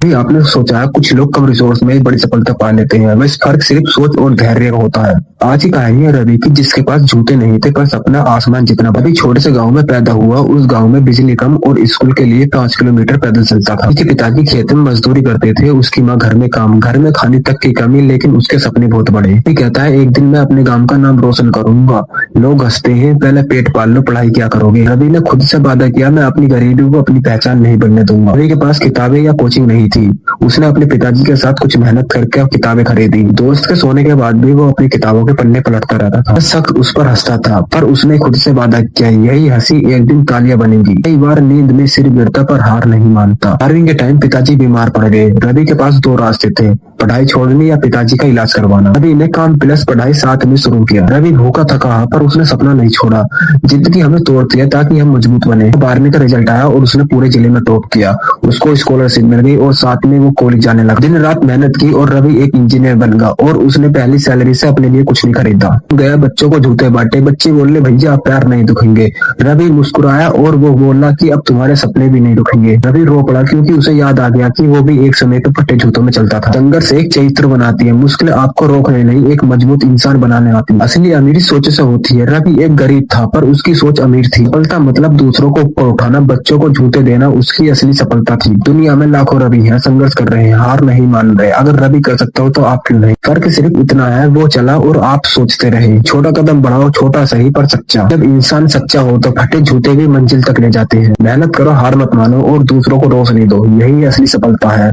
भी आपने सोचा है कुछ लोग कम रिसोर्स में बड़ी सफलता पा लेते हैं, बस फर्क सिर्फ सोच और धैर्य का होता है। आज की कहानी है रवि की, जिसके पास जूते नहीं थे पर सपना आसमान जितना बड़ा। अभी छोटे से गांव में पैदा हुआ, उस गांव में बिजली कम और स्कूल के लिए 5 किलोमीटर पैदल चलता था। उसके पिताजी खेत में मजदूरी करते थे, उसकी माँ घर में काम, घर में खाने तक की कमी, लेकिन उसके सपने बहुत बड़े। ये कहता है एक दिन मैं अपने गाँव का नाम रोशन करूंगा। लोग हंसते हैं, पहले पेट पाल लो, पढ़ाई क्या करोगे। रवि ने खुद से वादा किया, मैं अपनी गरीबी को अपनी पहचान नहीं बनने दूंगा। रवि के पास किताबें या कोचिंग नहीं थी। उसने अपने पिताजी के साथ कुछ मेहनत करके किताबें खरीदी। दोस्त के सोने के बाद भी वो अपनी किताबों के पन्ने पलटता रहता था। शख्स उस पर हंसता था, पर उसने खुद से वादा किया, यही हंसी एक दिन तालियां बनेगी। कई बार नींद में सिर गिरता पर हार नहीं मानता। 12वीं के टाइम पिताजी बीमार पड़ गए। रवि के पास दो रास्ते थे, पढ़ाई छोड़नी या पिताजी का इलाज करवाना। रवि ने काम प्लस पढ़ाई साथ में शुरू किया। रवि भूखा थका पर उसने सपना नहीं छोड़ा। जिंदगी हमें तोड़ती है ताकि हम मजबूत बने। 12वीं का रिजल्ट आया और उसने पूरे जिले में टॉप किया। उसको स्कॉलरशिप मिल गई और साथ में वो कॉलेज जाने लगा। दिन रात मेहनत की और रवि एक इंजीनियर बन गया और उसने पहली सैलरी से अपने लिए कुछ नहीं खरीदा। गया बच्चों को जूते बांटे। बच्चे बोले भैया पैर नहीं दुखेंगे। रवि मुस्कुराया और वो बोला कि अब तुम्हारे सपने भी नहीं रुकेंगे। रवि रो पड़ा क्योंकि उसे याद आ गया कि वो भी एक समय पे फटे जूतों में चलता था। संघर्ष एक चरित्र बनाती है, मुश्किलें आपको रोकने नहीं, एक मजबूत इंसान बनाने आती है। असली अमीरी सोच से होती है। रवि एक गरीब था पर उसकी सोच अमीर थी। सफलता मतलब दूसरों को ऊपर उठाना, बच्चों को जूते देना उसकी असली सफलता थी। दुनिया में लाखों रवि हैं, संघर्ष कर रहे हैं, हार नहीं मान रहे। अगर रवि कर सकता हो तो आप क्यों नहीं। फर्क सिर्फ इतना है, वो चला और आप सोचते रहे। छोटा कदम बढ़ाओ, छोटा सही पर सच्चा। जब इंसान सच्चा हो तो फटे जूते भी मंजिल तक ले जाते हैं। मेहनत करो, हार मत मानो और दूसरों को रोक नहीं दो, यही असली सफलता है।